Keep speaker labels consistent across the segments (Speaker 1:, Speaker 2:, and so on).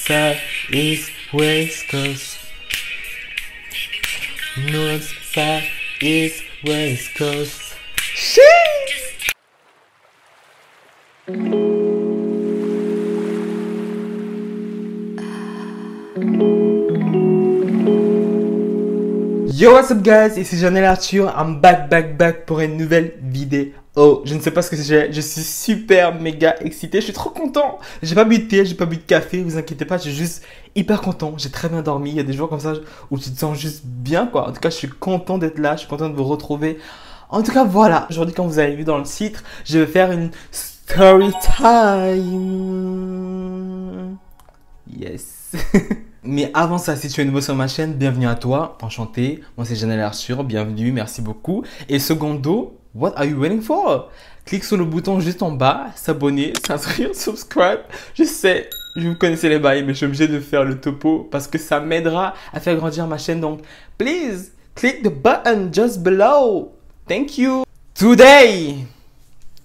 Speaker 1: South, East, West Coast. North, South, East, West Coast. Sheesh! Yo, what's up guys, ici Janelle Arthur, I'm back pour une nouvelle vidéo. Oh, je ne sais pas ce que j'ai, je suis super méga excité, je suis trop content. J'ai pas bu de thé, j'ai pas bu de café, vous inquiétez pas, je suis juste hyper content. J'ai très bien dormi, il y a des jours comme ça où tu te sens juste bien quoi. En tout cas, je suis content d'être là, je suis content de vous retrouver. En tout cas, voilà, aujourd'hui comme vous avez vu dans le titre, je vais faire une story time. Yes. Mais avant ça, si tu es nouveau sur ma chaîne, bienvenue à toi, enchanté. Moi c'est Janelle Arthur, bienvenue, merci beaucoup. Et secondo, what are you waiting for? Clique sur le bouton juste en bas, s'abonner, s'inscrire, subscribe. Je sais, vous connaissez les bails, mais je suis obligé de faire le topo parce que ça m'aidera à faire grandir ma chaîne. Donc, please, click the button just below. Thank you. Today,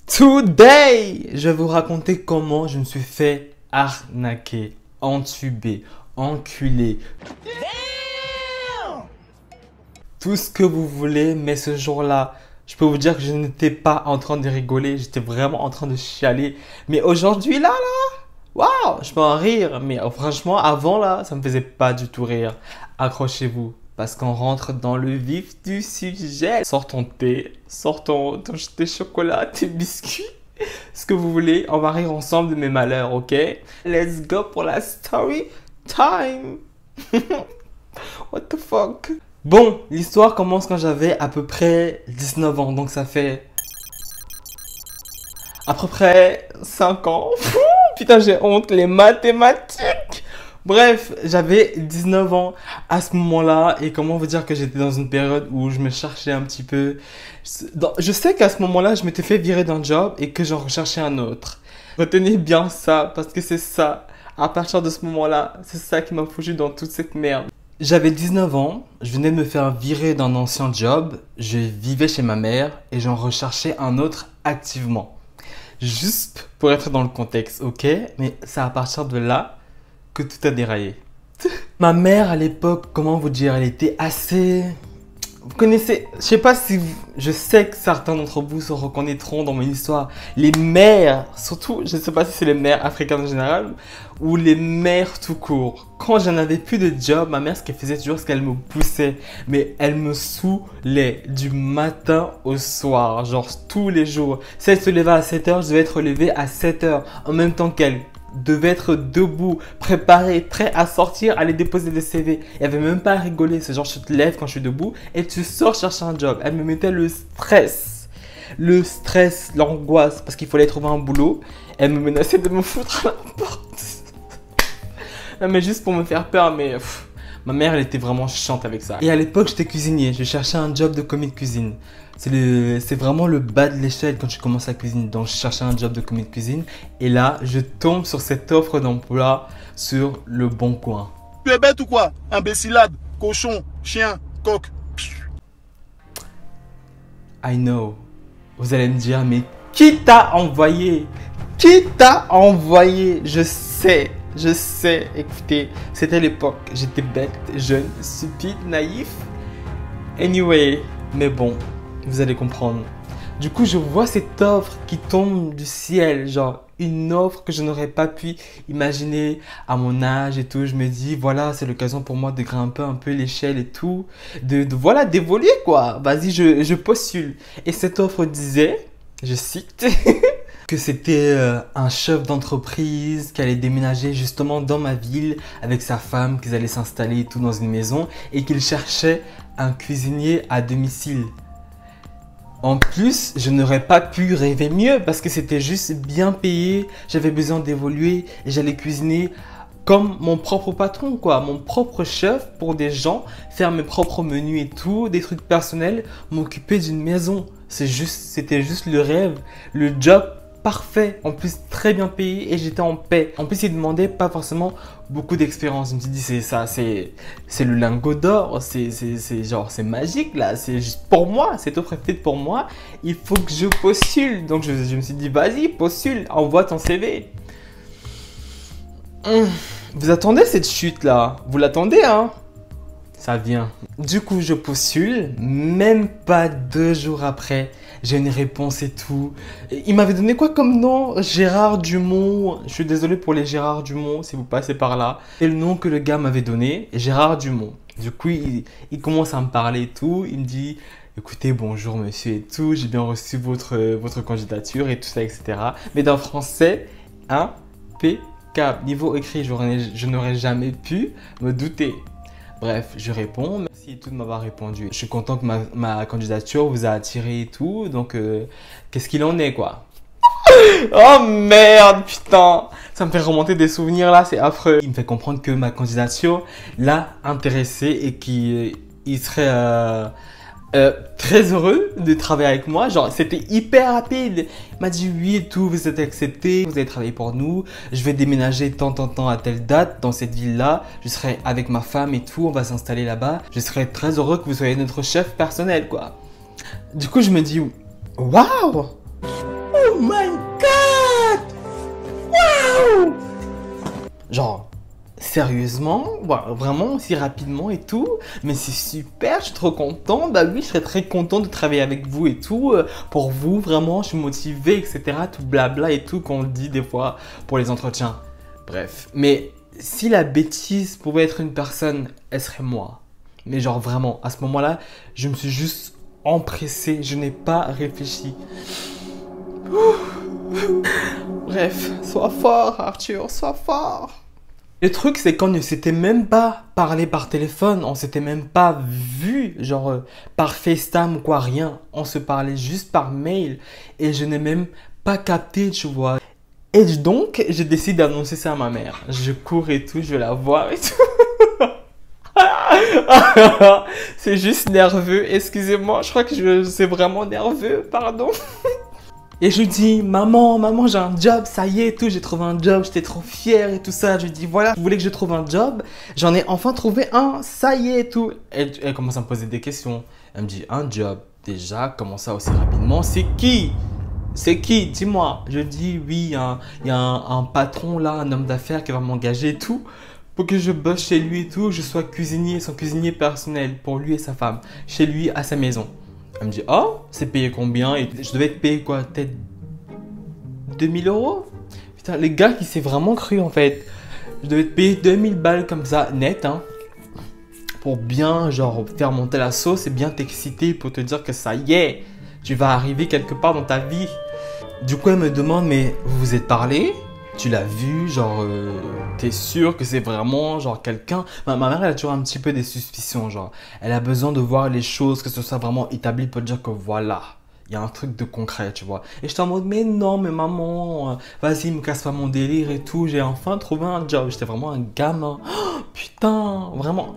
Speaker 1: je vais vous raconter comment je me suis fait arnaquer, entuber, enculé. Tout ce que vous voulez, mais ce jour-là, je peux vous dire que je n'étais pas en train de rigoler, j'étais vraiment en train de chialer. Mais aujourd'hui, là, waouh, je peux en rire. Mais franchement, avant, là, ça me faisait pas du tout rire. Accrochez-vous, parce qu'on rentre dans le vif du sujet. Sors ton thé, sors tes chocolats, tes biscuits. Ce que vous voulez, on va rire ensemble de mes malheurs, ok? Let's go pour la story time. What the fuck? Bon, l'histoire commence quand j'avais à peu près 19 ans. Donc ça fait à peu près 5 ans. Putain, j'ai honte, les mathématiques. Bref, j'avais 19 ans à ce moment-là. Et comment vous dire que j'étais dans une période où je me cherchais un petit peu. Je sais qu'à ce moment-là, je m'étais fait virer d'un job et que j'en recherchais un autre. Retenez bien ça, parce que c'est ça. À partir de ce moment-là, c'est ça qui m'a foutu dans toute cette merde. J'avais 19 ans, je venais de me faire virer d'un ancien job, je vivais chez ma mère et j'en recherchais un autre activement. Juste pour être dans le contexte, ok? Mais c'est à partir de là que tout a déraillé. Ma mère à l'époque, comment vous dire, elle était assez... Vous connaissez, je sais pas si je sais que certains d'entre vous se reconnaîtront dans mon histoire. Les mères, surtout, je ne sais pas si c'est les mères africaines en général ou les mères tout court. Quand j'en avais plus de job, ma mère, ce qu'elle faisait toujours, c'est qu'elle me poussait. Mais elle me saoulait du matin au soir, genre tous les jours. Si elle se levait à 7 h, je devais être levé à 7 h en même temps qu'elle. Devait être debout, préparé, prêt à sortir, aller déposer des CV. Il n'y avait même pas à rigoler. C'est genre, je te lève quand je suis debout et tu sors chercher un job. Elle me mettait le stress, l'angoisse, parce qu'il fallait trouver un boulot. Elle me menaçait de me foutre à la porte. Non, mais juste pour me faire peur, mais... ma mère, elle était vraiment chiante avec ça. Et à l'époque, j'étais cuisinier. Je cherchais un job de commis de cuisine. C'est vraiment le bas de l'échelle quand tu commences à cuisiner. Donc, je cherchais un job de commis de cuisine. Et là, je tombe sur cette offre d'emploi sur Le Bon Coin.
Speaker 2: Tu es bête ou quoi? Imbécilade, cochon, chien, coq.
Speaker 1: I know. Vous allez me dire, mais qui t'a envoyé? Qui t'a envoyé? Je sais. Écoutez, c'était l'époque. J'étais bête, jeune, stupide, naïf. Anyway, mais bon, vous allez comprendre. Du coup, je vois cette offre qui tombe du ciel, genre une offre que je n'aurais pas pu imaginer à mon âge et tout. Je me dis, voilà, c'est l'occasion pour moi de grimper un peu l'échelle et tout, voilà, d'évoluer quoi. Vas-y, je postule. Et cette offre disait, je cite, que c'était un chef d'entreprise qui allait déménager justement dans ma ville avec sa femme, qu'ils allaient s'installer et tout dans une maison et qu'il cherchait un cuisinier à domicile. En plus, je n'aurais pas pu rêver mieux parce que c'était juste bien payé, j'avais besoin d'évoluer et j'allais cuisiner comme mon propre patron quoi, mon propre chef pour des gens, faire mes propres menus et tout, des trucs personnels, m'occuper d'une maison. C'était juste le rêve, le job parfait, en plus très bien payé et j'étais en paix. En plus, il demandait pas forcément beaucoup d'expérience. Je me suis dit, c'est ça, c'est le lingot d'or, c'est genre, c'est magique là, c'est juste pour moi, cette offre est faite pour moi, il faut que je postule. Donc je me suis dit, vas-y, postule, envoie ton CV. Vous attendez cette chute là? Vous l'attendez, hein? Ça vient. Du coup, je postule. Même pas 2 jours après, j'ai une réponse et tout. Il m'avait donné quoi comme nom? Gérard Dumont. Je suis désolé pour les Gérard Dumont si vous passez par là. Et le nom que le gars m'avait donné, Gérard Dumont. Du coup, il commence à me parler et tout. Il me dit, écoutez, bonjour monsieur et tout. J'ai bien reçu votre candidature et tout ça, etc. Mais dans français, impeccable. Niveau écrit, je n'aurais jamais pu me douter. Bref, je réponds. Merci et tout de m'avoir répondu. Je suis content que ma candidature vous a attiré et tout. Donc, qu'est-ce qu'il en est, quoi? Oh merde, putain! Ça me fait remonter des souvenirs là, c'est affreux. Il me fait comprendre que ma candidature l'a intéressé et qu'il serait très heureux de travailler avec moi. Genre, c'était hyper rapide. Il m'a dit oui et tout, vous êtes accepté, vous allez travailler pour nous. Je vais déménager tant à telle date dans cette ville-là. Je serai avec ma femme et tout, on va s'installer là-bas. Je serai très heureux que vous soyez notre chef personnel, quoi. Du coup, je me dis, waouh! Oh my god! Waouh! Genre, sérieusement, wow, vraiment aussi rapidement et tout, mais c'est super, je suis trop content. Bah oui, je serais très content de travailler avec vous et tout. Pour vous, vraiment, je suis motivé, etc. Tout blabla et tout qu'on dit des fois pour les entretiens. Bref, mais si la bêtise pouvait être une personne, elle serait moi. Mais genre vraiment, à ce moment-là, je me suis juste empressé, je n'ai pas réfléchi. Bref, sois fort Arthur, sois fort. Le truc, c'est qu'on ne s'était même pas parlé par téléphone, on s'était même pas vu, genre par FaceTime ou quoi, rien. On se parlait juste par mail et je n'ai même pas capté, tu vois. Et donc, je décide d'annoncer ça à ma mère. Je cours et tout, je vais la voir et tout. C'est juste nerveux, excusez-moi, je crois que c'est vraiment nerveux, pardon. Et je lui dis, maman, j'ai un job, ça y est, tout, j'ai trouvé un job, j'étais trop fière et tout ça. Je lui dis, voilà, vous voulez que je trouve un job? J'en ai enfin trouvé un, ça y est, tout. Elle commence à me poser des questions. Elle me dit, un job, déjà, comment ça aussi rapidement? C'est qui? C'est qui? Dis-moi. Je dis, oui, il y a un patron là, un homme d'affaires qui va m'engager et tout, pour que je bosse chez lui et tout, je sois cuisinier, son cuisinier personnel, pour lui et sa femme, chez lui, à sa maison. Elle me dit, oh, c'est payé combien? Et je devais être payé quoi? Peut-être 2000 euros? Putain, le gars qui s'est vraiment cru en fait. Je devais être payé 2000 balles comme ça, net, hein. Pour bien, genre, faire monter la sauce et bien t'exciter pour te dire que ça y est, tu vas arriver quelque part dans ta vie. Du coup, elle me demande, mais vous vous êtes parlé? Tu l'as vu, genre, t'es sûr que c'est vraiment, genre, quelqu'un... Ma mère, elle a toujours un petit peu des suspicions, genre. Elle a besoin de voir les choses, que ce soit vraiment établi pour dire que voilà, il y a un truc de concret, tu vois. Et j'étais en mode, mais non, mais maman, vas-y, me casse pas mon délire et tout. J'ai enfin trouvé un job. J'étais vraiment un gamin. Oh, putain, vraiment.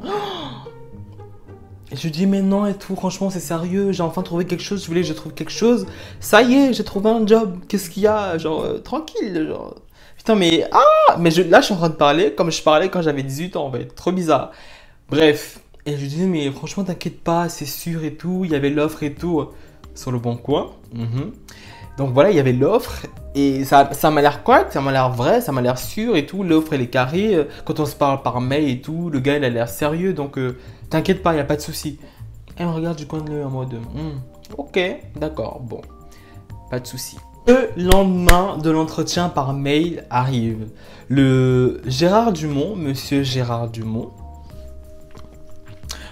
Speaker 1: Et je lui dis, mais non et tout, franchement, c'est sérieux. J'ai enfin trouvé quelque chose. Je voulais que je trouve quelque chose. Ça y est, j'ai trouvé un job. Qu'est-ce qu'il y a? Genre, tranquille, genre... Putain, mais... Ah! Mais là, je suis en train de parler comme je parlais quand j'avais 18 ans, en fait. Trop bizarre. Bref. Et je lui dis, mais franchement, t'inquiète pas, c'est sûr et tout. Il y avait l'offre et tout sur le bon coin. Donc voilà, il y avait l'offre. Et ça m'a l'air correct, ça m'a l'air vrai, ça m'a l'air sûr et tout. L'offre, elle est carrée. Quand on se parle par mail et tout, le gars, il a l'air sérieux. Donc, t'inquiète pas, il n'y a pas de souci. Elle me regarde du coin de l'œil en mode, ok, d'accord, bon. Pas de souci. Le lendemain de l'entretien par mail arrive. Le Gérard Dumont, monsieur Gérard Dumont,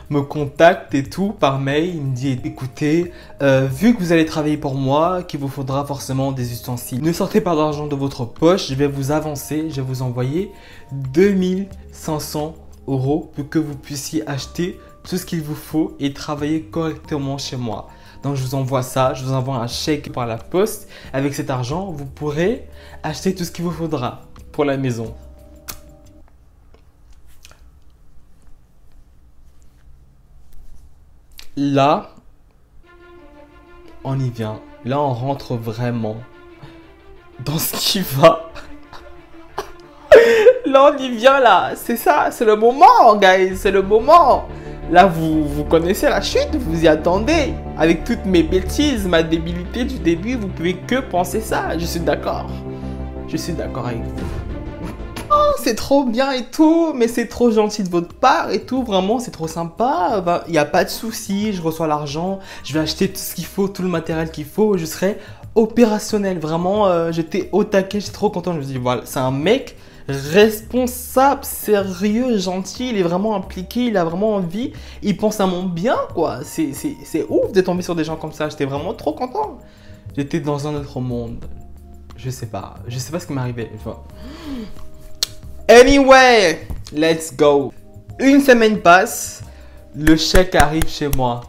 Speaker 1: me contacte et tout par mail. Il me dit, écoutez, vu que vous allez travailler pour moi, qu'il vous faudra forcément des ustensiles. Ne sortez pas d'argent de votre poche, je vais vous avancer, je vais vous envoyer 2500 € pour que vous puissiez acheter tout ce qu'il vous faut et travailler correctement chez moi. Donc je vous envoie ça, je vous envoie un chèque par la poste. Avec cet argent, vous pourrez acheter tout ce qu'il vous faudra pour la maison. Là, on y vient. Là, on rentre vraiment dans ce qui va. Là, on y vient là. C'est ça, c'est le moment, guys. C'est le moment. Là, vous connaissez la chute, vous y attendez. Avec toutes mes bêtises, ma débilité du début, vous pouvez que penser ça. Je suis d'accord. Je suis d'accord avec vous. Oh, c'est trop bien et tout, mais c'est trop gentil de votre part et tout, vraiment, c'est trop sympa. Ben, il n'y a pas de souci, je reçois l'argent, je vais acheter tout ce qu'il faut, tout le matériel qu'il faut, je serai opérationnel. Vraiment, j'étais au taquet, j'étais trop content. Je me dis, voilà, c'est un mec responsable, sérieux, gentil, il est vraiment impliqué, il a vraiment envie, il pense à mon bien, quoi. C'est ouf de tomber sur des gens comme ça, j'étais vraiment trop content. J'étais dans un autre monde. Je sais pas ce qui m'arrivait. Anyway, let's go. Une semaine passe, le chèque arrive chez moi.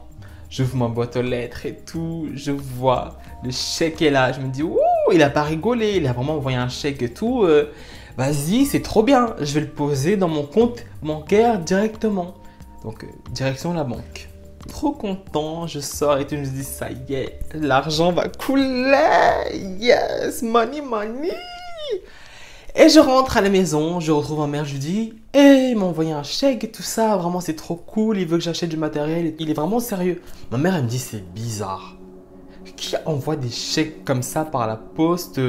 Speaker 1: J'ouvre ma boîte aux lettres et tout, je vois le chèque est là. Je me dis, ouh, il a pas rigolé, il a vraiment envoyé un chèque et tout. Vas-y, c'est trop bien. Je vais le poser dans mon compte bancaire directement. Donc, direction la banque. Trop content, je sors et tout, je me dis, ça y est, l'argent va couler. Yes, money, money. Et je rentre à la maison, je retrouve ma mère, je lui dis, hey, il m'a envoyé un chèque et tout ça, vraiment c'est trop cool, il veut que j'achète du matériel, il est vraiment sérieux. Ma mère, elle me dit, c'est bizarre. Qui envoie des chèques comme ça par la poste?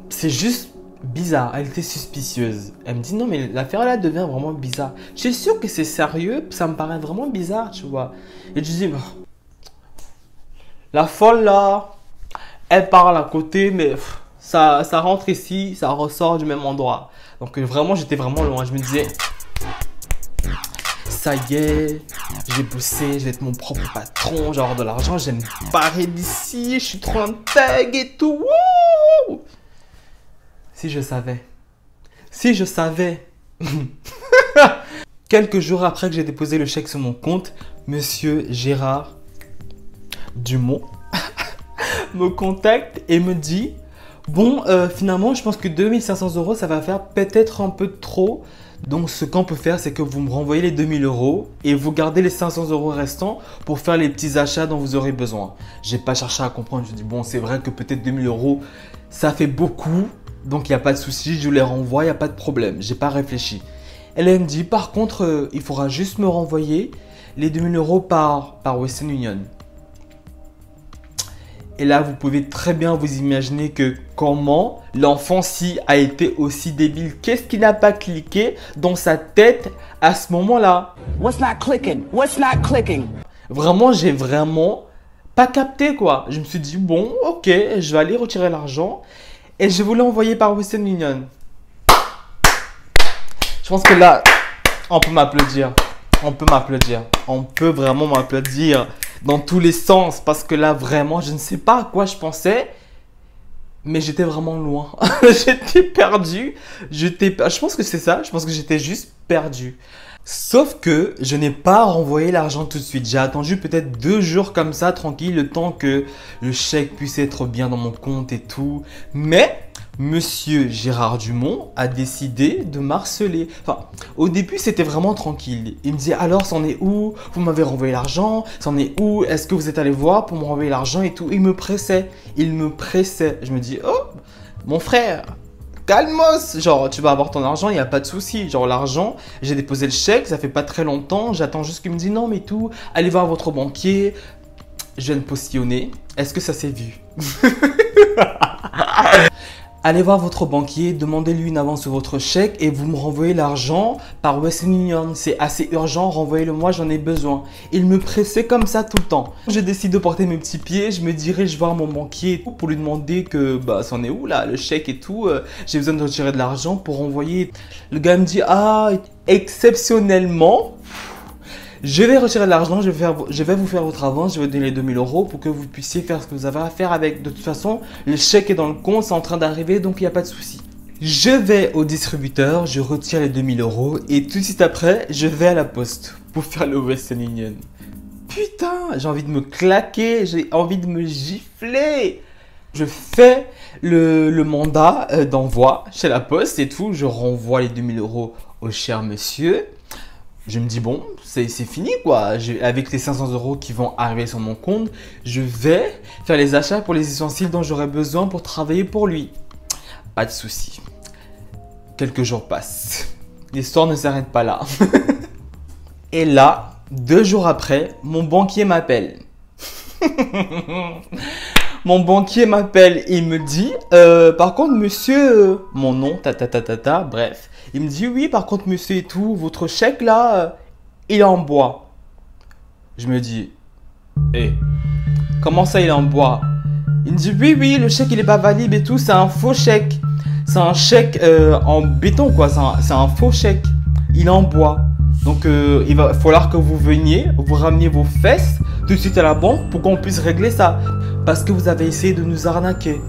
Speaker 1: C'est juste bizarre, elle était suspicieuse. Elle me dit, non mais l'affaire là devient vraiment bizarre. Je suis sûr que c'est sérieux, ça me paraît vraiment bizarre, tu vois. Et je dis, la folle là, elle parle à côté, mais... Ça rentre ici, ça ressort du même endroit. Donc vraiment, j'étais vraiment loin. Je me disais, ça y est, j'ai bossé, je vais être mon propre patron, genre de l'argent, je vais me barrer d'ici, je suis trop intègre et tout. Wouh! Si je savais. Si je savais. Quelques jours après que j'ai déposé le chèque sur mon compte, Monsieur Gérard Dumont me contacte et me dit... Bon, finalement, je pense que 2500 €, ça va faire peut-être un peu trop. Donc, ce qu'on peut faire, c'est que vous me renvoyez les 2000 € et vous gardez les 500 € restants pour faire les petits achats dont vous aurez besoin. J'ai pas cherché à comprendre. Je dis, bon, c'est vrai que peut-être 2000 €, ça fait beaucoup. Donc, il n'y a pas de souci. Je vous les renvoie, il n'y a pas de problème. J'ai pas réfléchi. Elle me dit, par contre, il faudra juste me renvoyer les 2000 € par Western Union. Et là, vous pouvez très bien vous imaginer que comment l'enfant-ci a été aussi débile. Qu'est-ce qu'il n'a pas cliqué dans sa tête à ce moment-là?
Speaker 3: What's not clicking? What's not clicking?
Speaker 1: Vraiment, j'ai vraiment pas capté quoi. Je me suis dit, bon, ok, je vais aller retirer l'argent et je vais l'envoyer par Western Union. Je pense que là, on peut m'applaudir. On peut m'applaudir. On peut vraiment m'applaudir. Dans tous les sens, parce que là, vraiment, je ne sais pas à quoi je pensais, mais j'étais vraiment loin. J'étais perdu. Je pense que c'est ça. Je pense que j'étais juste perdu. Sauf que je n'ai pas renvoyé l'argent tout de suite. J'ai attendu peut-être 2 jours comme ça, tranquille, le temps que le chèque puisse être bien dans mon compte et tout. Mais... Monsieur Gérard Dumont a décidé de m'harceler. Enfin, au début, c'était vraiment tranquille. Il me disait, alors, c'en est où? Vous m'avez renvoyé l'argent? C'en est où? Est-ce que vous êtes allé voir pour me renvoyer l'argent et tout? Il me pressait. Il me pressait. Je me dis, oh, mon frère, calmos. Genre, tu vas avoir ton argent, il n'y a pas de souci. Genre, l'argent, j'ai déposé le chèque, ça fait pas très longtemps. J'attends juste qu'il me dise, non, mais tout, allez voir votre banquier. Je viens de postillonner. Est-ce que ça s'est vu? Allez voir votre banquier, demandez-lui une avance sur votre chèque et vous me renvoyez l'argent par Western Union. C'est assez urgent, renvoyez-le-moi, j'en ai besoin. Il me pressait comme ça tout le temps. Je décide de porter mes petits pieds, je me dirige voir mon banquier pour lui demander que, bah, c'en est où là, le chèque et tout. J'ai besoin de retirer de l'argent pour renvoyer. Le gars me dit, ah, exceptionnellement, je vais retirer de l'argent, je vais vous faire votre avance, je vais donner les 2000 € pour que vous puissiez faire ce que vous avez à faire avec. De toute façon, le chèque est dans le compte, c'est en train d'arriver, donc il n'y a pas de souci. Je vais au distributeur, je retire les 2000 € et tout de suite après, je vais à la poste pour faire le Western Union. Putain, j'ai envie de me claquer, j'ai envie de me gifler. Je fais le mandat d'envoi chez la poste et tout, je renvoie les 2000 € au cher monsieur. Je me dis, bon, c'est fini quoi. Avec les 500 € qui vont arriver sur mon compte, je vais faire les achats pour les ustensiles dont j'aurai besoin pour travailler pour lui. Pas de souci. Quelques jours passent. L'histoire ne s'arrête pas là. Et là, 2 jours après, mon banquier m'appelle. Mon banquier m'appelle et il me dit, par contre, monsieur, mon nom, bref. Il me dit, oui, par contre, monsieur et tout, votre chèque là, il est en bois. Je me dis, comment ça il est en bois? Il me dit, oui, le chèque il est pas valide et tout, c'est un faux chèque. C'est un chèque en béton quoi, c'est un faux chèque. Il est en bois. Donc il va falloir que vous veniez, vous rameniez vos fesses tout de suite à la banque pour qu'on puisse régler ça. Parce que vous avez essayé de nous arnaquer.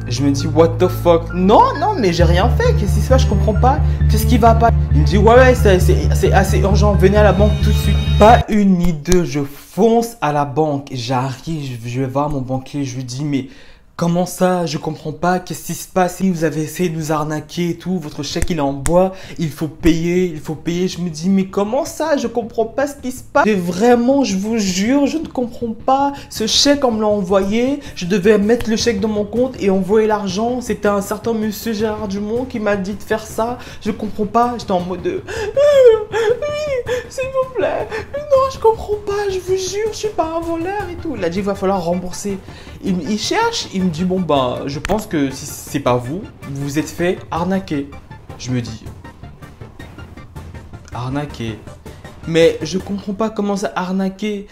Speaker 1: Je me dis, what the fuck? Non, mais j'ai rien fait. Qu'est-ce qui se passe? Je comprends pas. Qu'est-ce qui va pas? Il me dit, ouais, c'est assez urgent. Venez à la banque tout de suite. Pas une ni deux. Je fonce à la banque. J'arrive, je vais voir mon banquier. Je lui dis, mais comment ça? Je comprends pas. Qu'est-ce qui se passe? Vous avez essayé de nous arnaquer et tout. Votre chèque, il est en bois. Il faut payer. Je me dis, mais comment ça? Je comprends pas ce qui se passe. Et vraiment, je vous jure, je ne comprends pas. Ce chèque, on me l'a envoyé. Je devais mettre le chèque dans mon compte et envoyer l'argent. C'était un certain monsieur Gérard Dumont qui m'a dit de faire ça. Je comprends pas. J'étais en mode de... oui, s'il vous plaît. Non, je comprends pas. Je vous jure, je suis pas un voleur et tout. Il a dit, il va falloir rembourser. Il cherche, il me dit, bon bah, je pense que si c'est pas vous, vous vous êtes fait arnaquer. Je me dis, arnaquer. Mais je comprends pas comment ça arnaquer.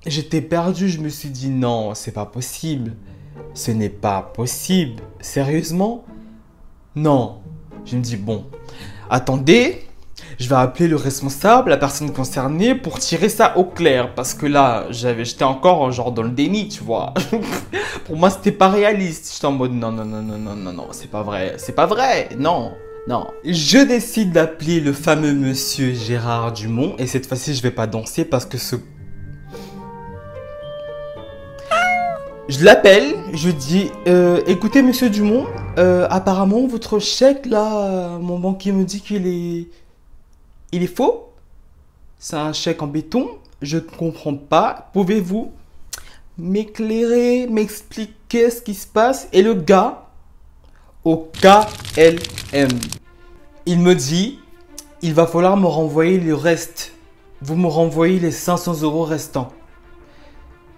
Speaker 1: J'étais perdu, je me suis dit, non, c'est pas possible. Ce n'est pas possible. Sérieusement? Non. Je me dis, bon, attendez. Je vais appeler le responsable, la personne concernée pour tirer ça au clair. Parce que là, j'étais encore genre dans le déni, tu vois. Pour moi, c'était pas réaliste. J'étais en mode non, c'est pas vrai, non. Je décide d'appeler le fameux monsieur Gérard Dumont. Et cette fois-ci, je vais pas danser parce que Je l'appelle, je dis, écoutez monsieur Dumont, apparemment votre chèque là, mon banquier me dit il est faux. C'est un chèque en béton. Je ne comprends pas. Pouvez-vous m'éclairer, m'expliquer ce qui se passe? Et le gars, au KLM, il me dit, il va falloir me renvoyer le reste. Vous me renvoyez les 500 € restants.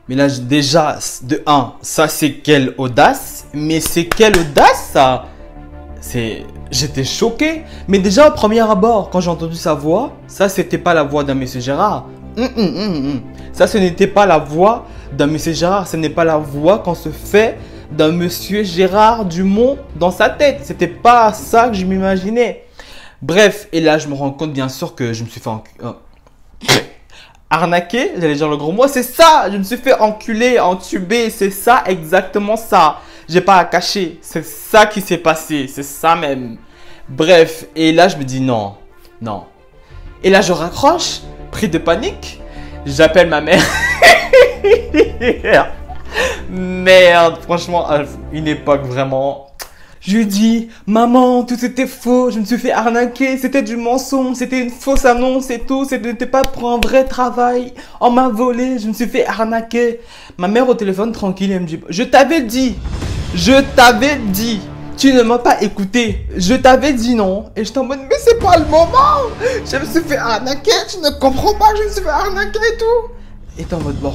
Speaker 1: Mais là, déjà, de 1, ça c'est quelle audace. Mais c'est quelle audace ça? J'étais choqué. Mais déjà au premier abord, quand j'ai entendu sa voix, ça c'était pas la voix d'un monsieur Gérard. Ça ce n'était pas la voix d'un monsieur Gérard. Ce n'est pas la voix qu'on se fait d'un monsieur Gérard Dumont dans sa tête. C'était pas ça que je m'imaginais. Bref, et là je me rends compte bien sûr que je me suis fait arnaquer. J'allais dire le gros mot. C'est ça. Je me suis fait enculer, entuber. C'est ça, exactement ça. J'ai pas à cacher. C'est ça qui s'est passé. C'est ça même. Bref. Et là, je me dis non. Et là, je raccroche. Pris de panique. J'appelle ma mère. Merde. Franchement, à une époque vraiment. Je lui dis, maman, tout était faux. Je me suis fait arnaquer. C'était du mensonge. C'était une fausse annonce et tout. Ce n'était pas pour un vrai travail. On m'a volé. Je me suis fait arnaquer. Ma mère au téléphone tranquille. Elle me dit, je t'avais dit. Tu ne m'as pas écouté. Je t'avais dit non. Et je t'en mode, mais c'est pas le moment. Je me suis fait arnaquer. Tu ne comprends pas que je me suis fait arnaquer et tout. Et t'es en mode, bon,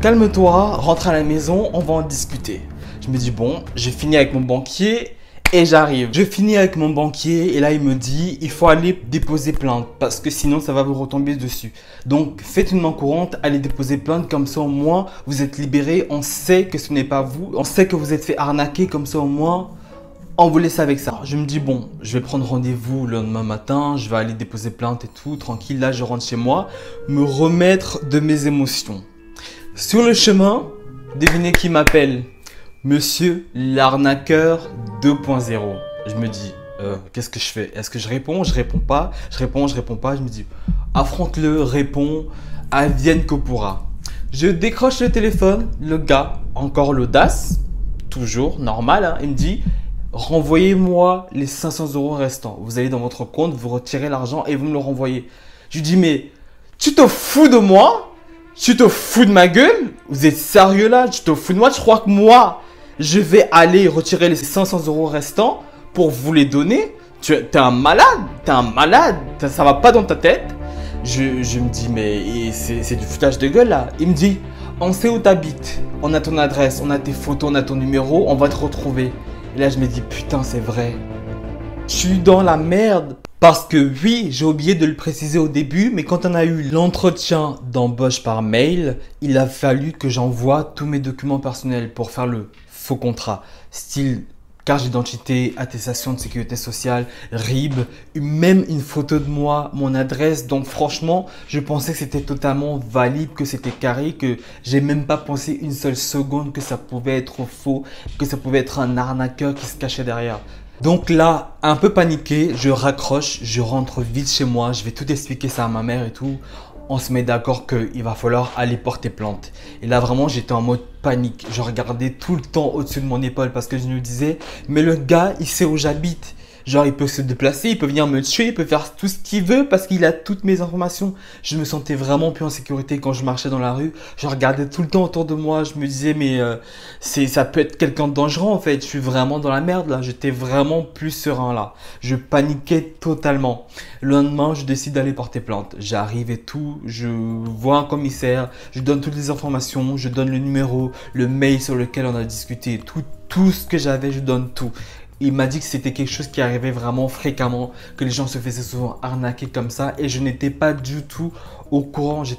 Speaker 1: calme-toi. Rentre à la maison. On va en discuter. Je me dis, bon, j'ai fini avec mon banquier. Et j'arrive. Je finis avec mon banquier. Et là, il me dit, il faut aller déposer plainte. Parce que sinon, ça va vous retomber dessus. Donc, faites une main courante. Allez déposer plainte. Comme ça, au moins, vous êtes libéré. On sait que ce n'est pas vous. On sait que vous êtes fait arnaquer. Comme ça, au moins, on vous laisse avec ça. Je me dis, bon, je vais prendre rendez-vous le lendemain matin. Je vais aller déposer plainte et tout. Tranquille. Là, je rentre chez moi. Me remettre de mes émotions. Sur le chemin, devinez qui m'appelle? Monsieur l'arnaqueur 2.0. Je me dis, qu'est-ce que je fais? Est-ce que je réponds? Je réponds pas. Je réponds pas. Je me dis, affronte-le, réponds, advienne que pourra. Je décroche le téléphone. Le gars, encore l'audace, toujours normal, hein, il me dit, renvoyez-moi les 500 € restants. Vous allez dans votre compte, vous retirez l'argent et vous me le renvoyez. Je lui dis, mais tu te fous de moi? Tu te fous de ma gueule? Vous êtes sérieux là? Tu te fous de moi? Tu crois que moi, je vais aller retirer les 500 € restants pour vous les donner? T'es un malade? Ça va pas dans ta tête? Je me dis, mais c'est du foutage de gueule là. Il me dit, on sait où t'habites, on a ton adresse, on a tes photos, on a ton numéro, on va te retrouver. Et là, je me dis, putain, c'est vrai. Je suis dans la merde. Parce que oui, j'ai oublié de le préciser au début, mais quand on a eu l'entretien d'embauche par mail, il a fallu que j'envoie tous mes documents personnels pour faire le faux contrat. Style carte d'identité, attestation de sécurité sociale, RIB, même une photo de moi, mon adresse. Donc franchement, je pensais que c'était totalement valide, que c'était carré, que j'ai même pas pensé une seule seconde que ça pouvait être faux, que ça pouvait être un arnaqueur qui se cachait derrière. Donc là, un peu paniqué, je raccroche, je rentre vite chez moi, je vais tout expliquer ça à ma mère et tout. On se met d'accord qu'il va falloir aller porter plainte. Et là vraiment, j'étais en mode panique. Je regardais tout le temps au-dessus de mon épaule parce que je me disais, mais le gars, il sait où j'habite. Genre, il peut se déplacer, il peut venir me tuer, il peut faire tout ce qu'il veut parce qu'il a toutes mes informations. Je me sentais vraiment plus en sécurité quand je marchais dans la rue. Je regardais tout le temps autour de moi. Je me disais, mais ça peut être quelqu'un de dangereux en fait. Je suis vraiment dans la merde là. J'étais vraiment plus serein là. Je paniquais totalement. Le lendemain, je décide d'aller porter plainte. J'arrive et tout. Je vois un commissaire. Je donne toutes les informations. Je donne le numéro, le mail sur lequel on a discuté. Tout ce que j'avais, je donne tout. Il m'a dit que c'était quelque chose qui arrivait vraiment fréquemment, que les gens se faisaient souvent arnaquer comme ça et je n'étais pas du tout au courant. Je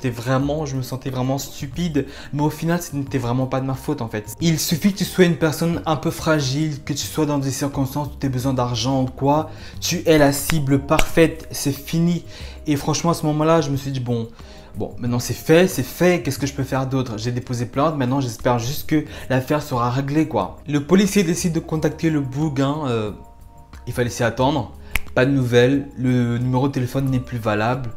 Speaker 1: me sentais vraiment stupide, mais au final, ce n'était vraiment pas de ma faute en fait. Il suffit que tu sois une personne un peu fragile, que tu sois dans des circonstances où tu as besoin d'argent ou quoi, tu es la cible parfaite, c'est fini. Et franchement, à ce moment-là, je me suis dit bon, maintenant c'est fait, qu'est-ce que je peux faire d'autre? J'ai déposé plainte, maintenant j'espère juste que l'affaire sera réglée quoi. Le policier décide de contacter le boug, il fallait s'y attendre, pas de nouvelles, le numéro de téléphone n'est plus valable.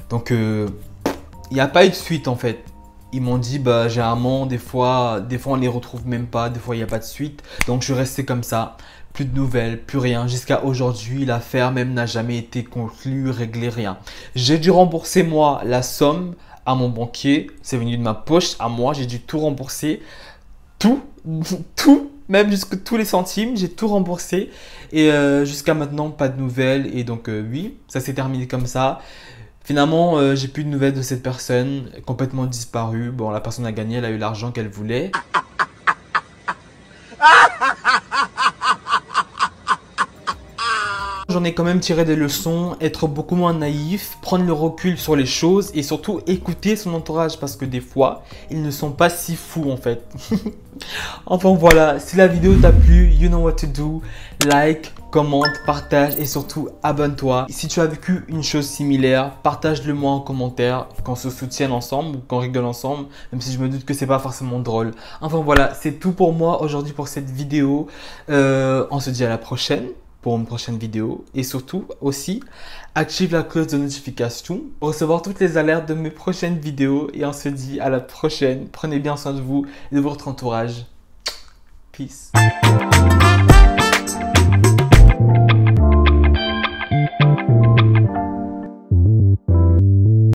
Speaker 1: Donc il n'y a pas eu de suite en fait. Ils m'ont dit bah généralement des fois on les retrouve même pas, des fois il n'y a pas de suite. Donc je suis resté comme ça. Plus de nouvelles, plus rien. Jusqu'à aujourd'hui, l'affaire même n'a jamais été conclue, réglée, rien. J'ai dû rembourser moi la somme à mon banquier. C'est venu de ma poche à moi. J'ai dû tout rembourser. Tout, même jusque tous les centimes, j'ai tout remboursé. Et jusqu'à maintenant, pas de nouvelles. Et donc oui, ça s'est terminé comme ça. Finalement, j'ai plus de nouvelles de cette personne, complètement disparue. Bon, la personne a gagné, elle a eu l'argent qu'elle voulait. J'en ai quand même tiré des leçons, être beaucoup moins naïf, prendre le recul sur les choses et surtout écouter son entourage parce que des fois, ils ne sont pas si fous en fait. Enfin voilà, si la vidéo t'a plu, you know what to do, like, commente, partage et surtout abonne-toi. Si tu as vécu une chose similaire, partage-le moi en commentaire, qu'on se soutienne ensemble ou qu'on rigole ensemble, même si je me doute que c'est pas forcément drôle. Enfin voilà, c'est tout pour moi aujourd'hui pour cette vidéo. On se dit à la prochaine pour une prochaine vidéo et surtout aussi active la cloche de notification pour recevoir toutes les alertes de mes prochaines vidéos et on se dit à la prochaine. Prenez bien soin de vous et de votre entourage. Peace.